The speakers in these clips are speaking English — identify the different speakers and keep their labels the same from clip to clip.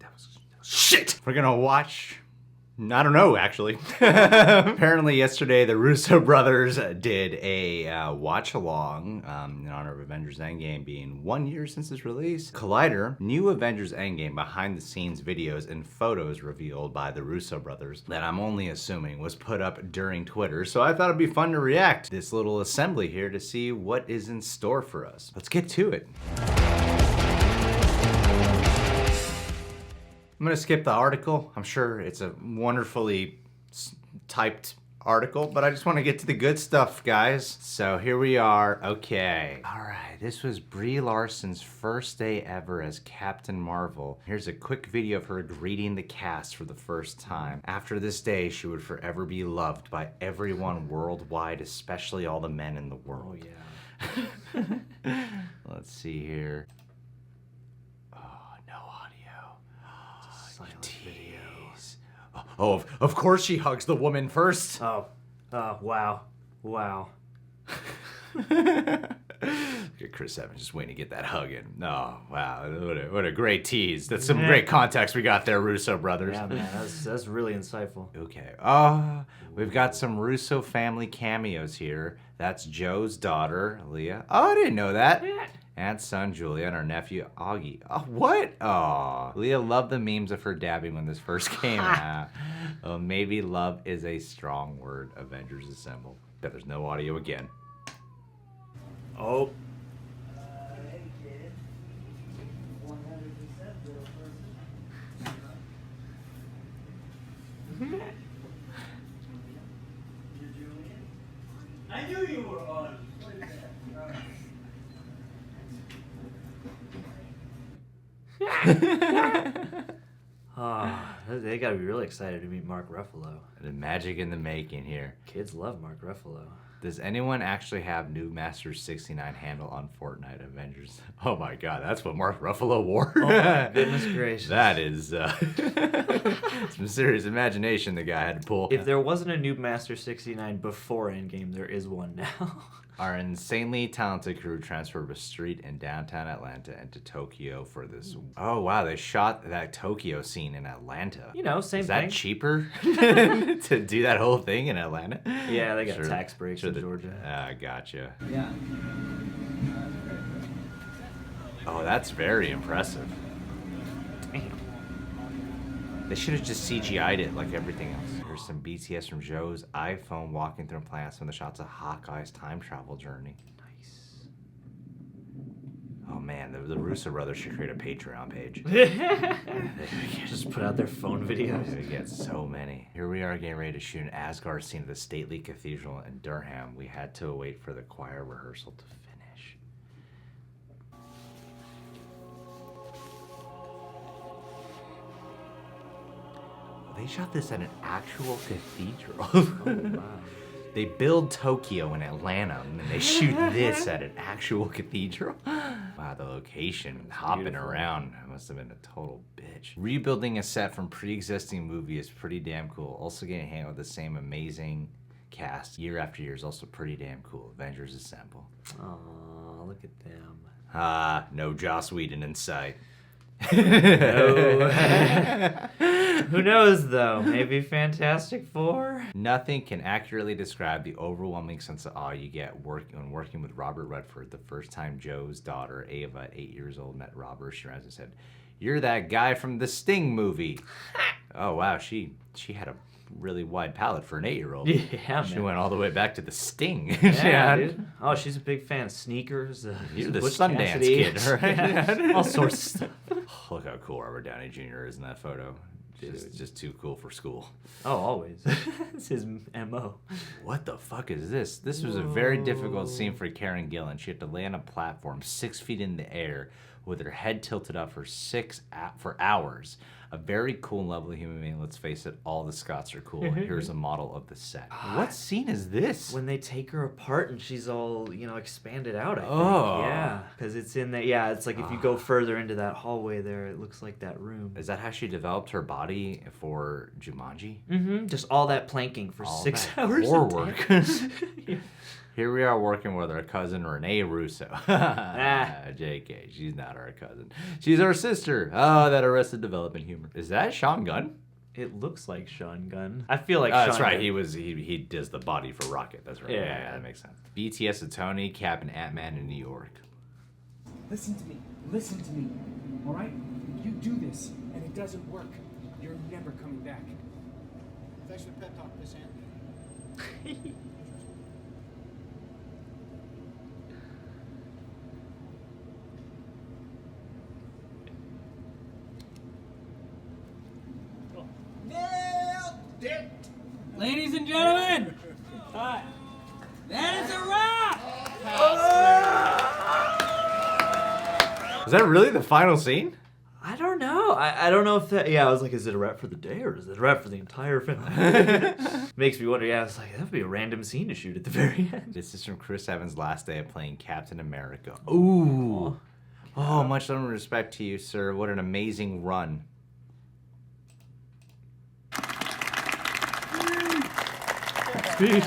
Speaker 1: That was shit. We're gonna watch. I don't know, actually. Apparently yesterday, the Russo Brothers did a watch-along in honor of Avengers Endgame being 1 year since its release. Collider, new Avengers Endgame behind-the-scenes videos and photos revealed by the Russo Brothers that I'm only assuming was put up during Twitter, so I thought it'd be fun to react to this little assembly here to see what is in store for us. Let's get to it. I'm gonna skip the article. I'm sure it's a wonderfully typed article, but I just want to get to the good stuff, guys. So here we are. Okay. All right. This was Brie Larson's first day ever as Captain Marvel. Here's a quick video of her greeting the cast for the first time. After this day, she would forever be loved by everyone worldwide, especially all the men in the world.
Speaker 2: Oh, yeah.
Speaker 1: Let's see here. Oh, of course she hugs the woman first.
Speaker 2: Oh, wow. Wow.
Speaker 1: Look at Chris Evans just waiting to get that hug in. Oh, wow. What a great tease. That's some great context we got there, Russo Brothers.
Speaker 2: Yeah, man. That's really insightful.
Speaker 1: Okay. We've got some Russo family cameos here. That's Joe's daughter, Leah. Oh, I didn't know that. Aunt, son, Julia, and our nephew, Augie. Oh, what? Oh, Leah loved the memes of her dabbing when this first came out. Oh, maybe love is a strong word. Avengers Assemble. Bet there's no audio again.
Speaker 2: Oh.
Speaker 3: I knew you were on.
Speaker 2: They gotta be really excited to meet Mark Ruffalo.
Speaker 1: The magic in the making here.
Speaker 2: Kids love Mark Ruffalo.
Speaker 1: Does anyone actually have New Master 69 handle on Fortnite Avengers? Oh my god, that's what Mark Ruffalo wore?
Speaker 2: Oh my goodness gracious.
Speaker 1: That is some serious imagination the guy had to pull.
Speaker 2: If there wasn't a Noob Master 69 before Endgame, there is one now.
Speaker 1: Our insanely talented crew transferred a street in downtown Atlanta into Tokyo for this. Oh wow, they shot that Tokyo scene in Atlanta.
Speaker 2: You know, same thing.
Speaker 1: Is that cheaper to do that whole thing in Atlanta?
Speaker 2: Yeah, they got tax breaks in Georgia.
Speaker 1: Gotcha.
Speaker 3: Yeah.
Speaker 1: Oh, that's very impressive.
Speaker 2: Damn.
Speaker 1: They should have just CGI'd it like everything else. Here's some BTS from Joe's iPhone walking through plants from the shots of Hawkeye's time travel journey. Nice. Oh man, the Russo Brothers should create a Patreon page.
Speaker 2: Just put out their phone videos.
Speaker 1: We get so many. Here we are getting ready to shoot an Asgard scene of the stately cathedral in Durham. We had to wait for the choir rehearsal to finish. They shot this at an actual cathedral.
Speaker 2: Oh, wow.
Speaker 1: They build Tokyo in Atlanta, and they shoot this at an actual cathedral. Wow, the location, hopping
Speaker 2: beautiful.
Speaker 1: around, must have been a total bitch. Rebuilding a set from pre-existing movie is pretty damn cool. Also getting handled with the same amazing cast year after year is also pretty damn cool. Avengers Assemble.
Speaker 2: Oh, look at them.
Speaker 1: No Joss Whedon in sight.
Speaker 2: No. Who knows, though? Maybe Fantastic Four?
Speaker 1: Nothing can accurately describe the overwhelming sense of awe you get when working with Robert Redford. The first time Joe's daughter, Ava, 8 years old, met Robert, she ran and said, "You're that guy from the Sting movie." Oh, wow. She had a really wide palette for an 8-year-old.
Speaker 2: Yeah,
Speaker 1: She
Speaker 2: man.
Speaker 1: went all the way back to the Sting.
Speaker 2: Yeah, dude. Oh, she's a big fan of sneakers.
Speaker 1: You're the
Speaker 2: Butch
Speaker 1: Sundance
Speaker 2: Cassidy.
Speaker 1: kid, right?
Speaker 2: Yeah, all sorts of stuff.
Speaker 1: Look how cool Robert Downey Jr. is in that photo. Just too cool for school.
Speaker 2: Oh, always. It's his MO.
Speaker 1: What the fuck is this? This was a very difficult scene for Karen Gillan. She had to lay on a platform 6 feet in the air with her head tilted up for hours. A very cool and lovely human being. Let's face it, all the Scots are cool. Here's a model of the set. What scene is this?
Speaker 2: When they take her apart and she's all, expanded out, I think.
Speaker 1: Oh.
Speaker 2: Yeah. Because it's in the, it's like if you go further into that hallway there, it looks like that room.
Speaker 1: Is that how she developed her body for Jumanji?
Speaker 2: Mm-hmm. Just all that planking for
Speaker 1: All
Speaker 2: 6
Speaker 1: that
Speaker 2: hours.
Speaker 1: core
Speaker 2: a day.
Speaker 1: work.
Speaker 2: Yeah.
Speaker 1: Here we are working with our cousin Renee Russo. JK, she's not our cousin. She's our sister. Oh, that Arrested Development humor. Is that Sean Gunn?
Speaker 2: It looks like Sean Gunn. I feel like
Speaker 1: That's
Speaker 2: Sean
Speaker 1: right.
Speaker 2: Gunn.
Speaker 1: He does the body for Rocket. That's right.
Speaker 2: Yeah.
Speaker 1: Yeah, that makes sense. BTS and Tony, Cap and Ant-Man in New York.
Speaker 4: Listen to me. Listen to me. All right? If you do this and it doesn't work, you're never coming back.
Speaker 5: Thanks for the pep talk, Miss Anthony. Nailed it!
Speaker 3: Ladies and gentlemen, that is a wrap!
Speaker 1: Is that really the final scene?
Speaker 2: I don't know. I don't know if that. Yeah, I was like, is it a wrap for the day or is it a wrap for the entire film? Makes me wonder. Yeah, I was like, that would be a random scene to shoot at the very end.
Speaker 1: This is from Chris Evans' last day of playing Captain America.
Speaker 2: Ooh.
Speaker 1: Oh, much love and respect to you, sir. What an amazing run.
Speaker 2: Speech.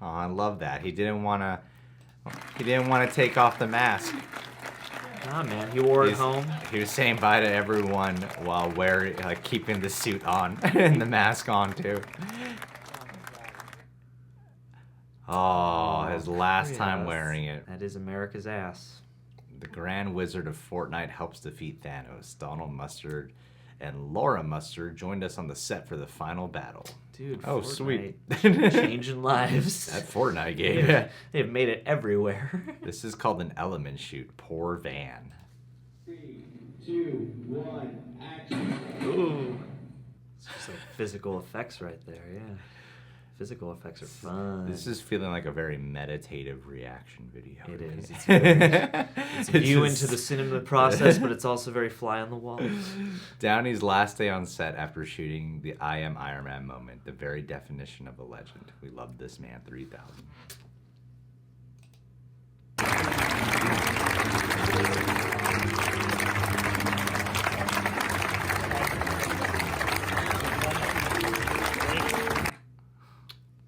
Speaker 1: Oh, I love that. He didn't want to take off the mask.
Speaker 2: Nah, man, he wore it home.
Speaker 1: He was saying bye to everyone while keeping the suit on and the mask on too. Oh, his last time wearing it.
Speaker 2: That is America's ass.
Speaker 1: The Grand Wizard of Fortnite helps defeat Thanos. Donald Mustard and Laura Mustard joined us on the set for the final battle.
Speaker 2: Dude,
Speaker 1: Oh,
Speaker 2: Fortnite,
Speaker 1: sweet.
Speaker 2: changing lives.
Speaker 1: That Fortnite game.
Speaker 2: They've made it everywhere.
Speaker 1: This is called an element shoot. Poor Van.
Speaker 5: 3, 2, 1, action.
Speaker 2: Ooh. It's just like physical effects right there, yeah. Physical effects are fun.
Speaker 1: This is feeling like a very meditative reaction video.
Speaker 2: It is.
Speaker 1: It's
Speaker 2: It's a view into the cinema process, but it's also very fly on the wall.
Speaker 1: Downey's last day on set after shooting the I Am Iron Man moment, the very definition of a legend. We love this man 3000.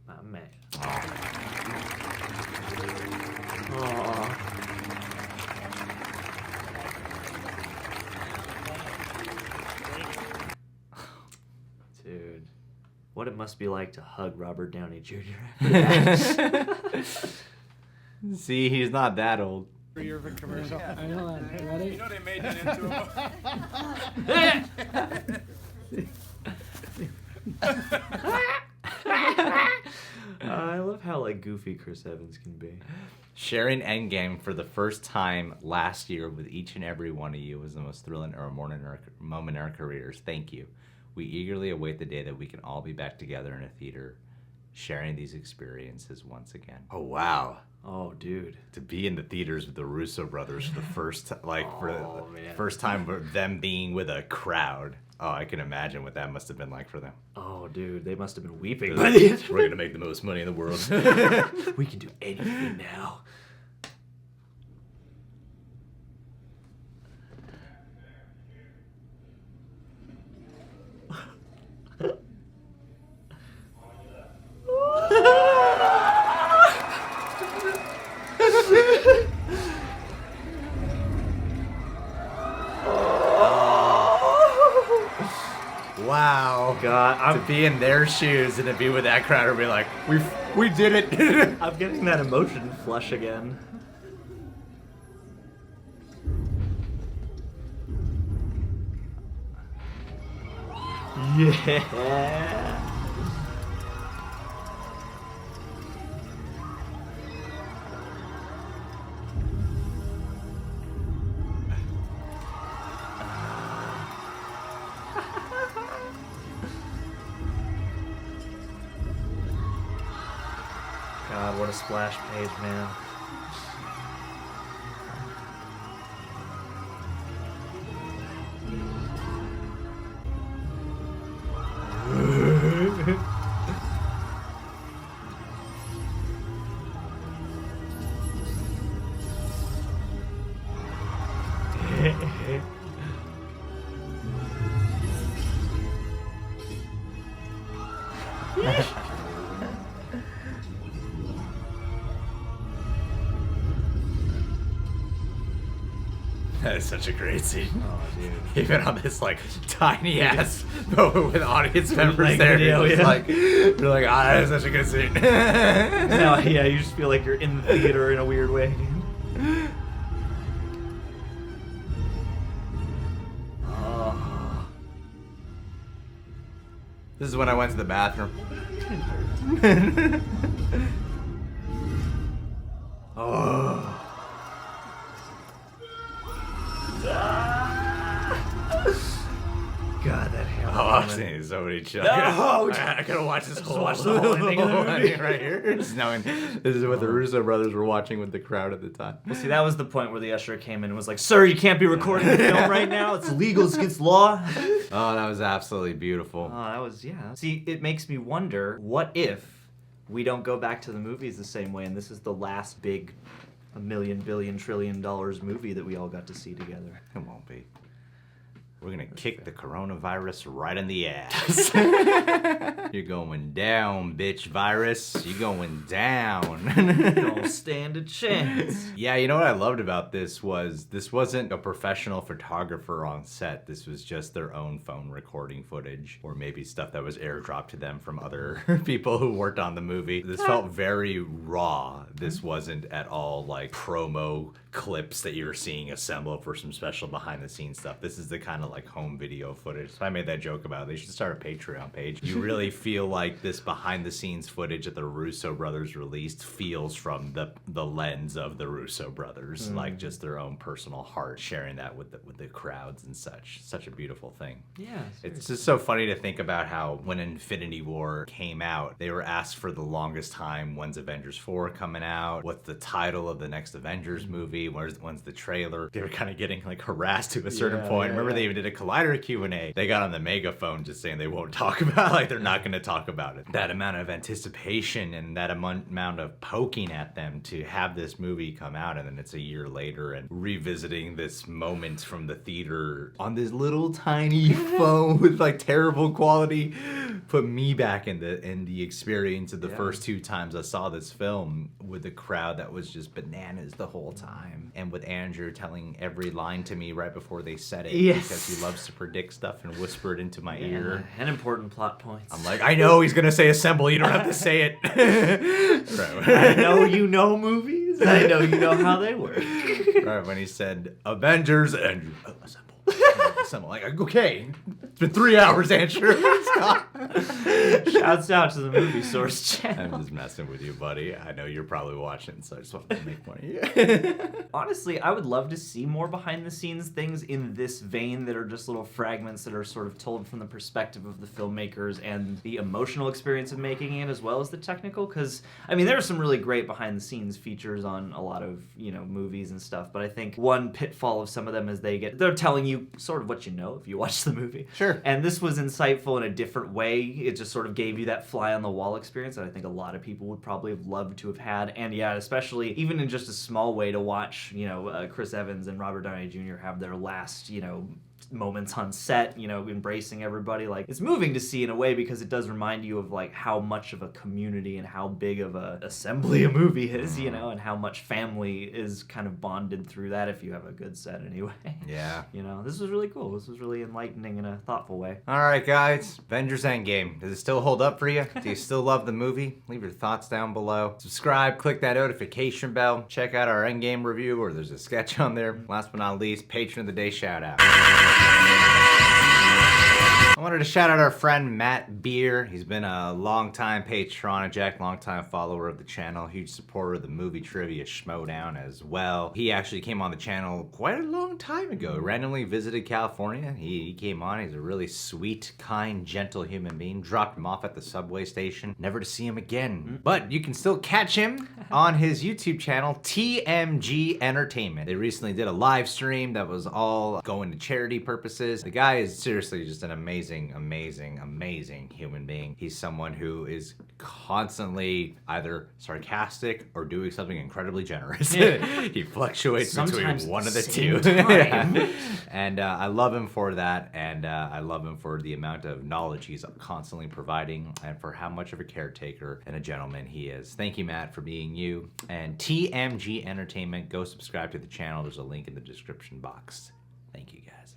Speaker 2: My man. Dude, what it must be like to hug Robert Downey Jr. after that.
Speaker 1: See, he's not that old.
Speaker 4: Hold on. Ready?
Speaker 3: You know they made that into
Speaker 2: I love how like goofy Chris Evans can be.
Speaker 1: Sharing Endgame for the first time last year with each and every one of you was the most thrilling moment in our careers. Thank you. We eagerly await the day that we can all be back together in a theater, sharing these experiences once again. Oh, wow.
Speaker 2: Oh, dude.
Speaker 1: To be in the theaters with the Russo brothers for the first,
Speaker 2: man.
Speaker 1: first time for them being with a crowd. Oh, I can imagine what that must have been like for them.
Speaker 2: Oh, dude, they must have been weeping by the end.
Speaker 1: We're gonna make the most money in the world.
Speaker 2: We can do anything now.
Speaker 1: Wow.
Speaker 2: God,
Speaker 1: To be in their shoes and to be with that crowd and be like, we did it.
Speaker 2: I'm getting that emotion flush again. Yeah. God, what a splash page, man.
Speaker 1: That is such a great scene.
Speaker 2: Oh, dude.
Speaker 1: Even on this like tiny ass moment with audience members
Speaker 2: Like
Speaker 1: there,
Speaker 2: video,
Speaker 1: it's
Speaker 2: yeah.
Speaker 1: like you're like, ah, that is such a good scene.
Speaker 2: No, yeah, you just feel like you're in the theater in a weird way. Oh.
Speaker 1: This is when I went to the bathroom.
Speaker 2: Oh. God, that hammer.
Speaker 1: Oh, I've seen so many chills.
Speaker 2: No!
Speaker 1: I gotta watch this whole
Speaker 2: watch the whole thing of the movie.
Speaker 1: right here. Just knowing this is what the Russo brothers were watching with the crowd at the time.
Speaker 2: Well, see, that was the point where the usher came in and was like, "Sir, you can't be recording the film right now. It's illegal. It's against law."
Speaker 1: Oh, that was absolutely beautiful.
Speaker 2: Oh, that was, yeah. See, it makes me wonder, what if we don't go back to the movies the same way, and this is the last big $1 million, billion, trillion dollars movie that we all got to see together?
Speaker 1: It won't be. We're gonna kick the coronavirus right in the ass. You're going down, bitch virus. You're going down.
Speaker 2: Don't stand a chance.
Speaker 1: Yeah, you know what I loved about this wasn't a professional photographer on set. This was just their own phone recording footage, or maybe stuff that was airdropped to them from other people who worked on the movie. This felt very raw. This wasn't at all like promo clips that you're seeing assembled for some special behind the scenes stuff. This is the kind of like home video footage. So I made that joke about it. They should start a Patreon page. You really feel like this behind the scenes footage that the Russo brothers released feels from the lens of the Russo brothers, like just their own personal heart, sharing that with the crowds and such. Such a beautiful thing.
Speaker 2: Yeah.
Speaker 1: It's just so funny to think about how when Infinity War came out, they were asked for the longest time, when's Avengers 4 coming out? What's the title of the next Avengers movie? When's the trailer? They were kind of getting like harassed to a certain point. Remember they even did a Collider Q&A. They got on the megaphone just saying they won't talk about it, like they're not going to talk about it. That amount of anticipation and that amount of poking at them to have this movie come out, and then it's a year later and revisiting this moment from the theater on this little tiny phone with like terrible quality put me back in the experience of the first two times I saw this film, with a crowd that was just bananas the whole time, and with Andrew telling every line to me right before they said it, because he loves to predict stuff and whisper it into my ear.
Speaker 2: And important plot points.
Speaker 1: I'm like, I know he's gonna say assemble, you don't have to say it.
Speaker 2: I know you know movies. I know you know how they work.
Speaker 1: Right, when he said Avengers, Andrew, assemble. Assemble. Like, okay, it's been 3 hours, Andrew. Stop.
Speaker 2: Shouts out to the Movie Source channel.
Speaker 1: I'm just messing with you, buddy. I know you're probably watching, so I just wanted to make fun of you.
Speaker 2: Honestly, I would love to see more behind the scenes things in this vein that are just little fragments that are sort of told from the perspective of the filmmakers and the emotional experience of making it, as well as the technical. Because, I mean, there are some really great behind the scenes features on a lot of, movies and stuff. But I think one pitfall of some of them is they're telling you sort of what you know if you watch the movie.
Speaker 1: Sure.
Speaker 2: And this was insightful in a different way. It just sort of gave you that fly on the wall experience that I think a lot of people would probably have loved to have had. And yeah, especially even in just a small way to watch, Chris Evans and Robert Downey Jr. have their last, moments on set, embracing everybody. Like, it's moving to see in a way, because it does remind you of like how much of a community and how big of a assembly a movie is, and how much family is kind of bonded through that if you have a good set anyway.
Speaker 1: Yeah.
Speaker 2: This was really cool. This was really enlightening in a thoughtful way.
Speaker 1: All right, guys. Avengers Endgame. Does it still hold up for you? Do you still love the movie? Leave your thoughts down below. Subscribe, click that notification bell. Check out our Endgame review, or there's a sketch on there. Last but not least, Patron of the Day shout out. I wanted to shout out our friend Matt Beer. He's been a longtime patron of Jack, longtime follower of the channel, huge supporter of the movie trivia Schmodown as well. He actually came on the channel quite a long time ago. Randomly visited California. He came on. He's a really sweet, kind, gentle human being. Dropped him off at the subway station, never to see him again. But you can still catch him on his YouTube channel, TMG Entertainment. They recently did a live stream that was all going to charity purposes. The guy is seriously just an amazing, amazing, amazing human being. He's someone who is constantly either sarcastic or doing something incredibly generous. He fluctuates
Speaker 2: Sometimes
Speaker 1: between one of
Speaker 2: the
Speaker 1: the
Speaker 2: same
Speaker 1: two.
Speaker 2: time.
Speaker 1: And I love him for that, and I love him for the amount of knowledge he's constantly providing, and for how much of a caretaker and a gentleman he is. Thank you, Matt, for being you. And TMG Entertainment, go subscribe to the channel. There's a link in the description box. Thank you, guys.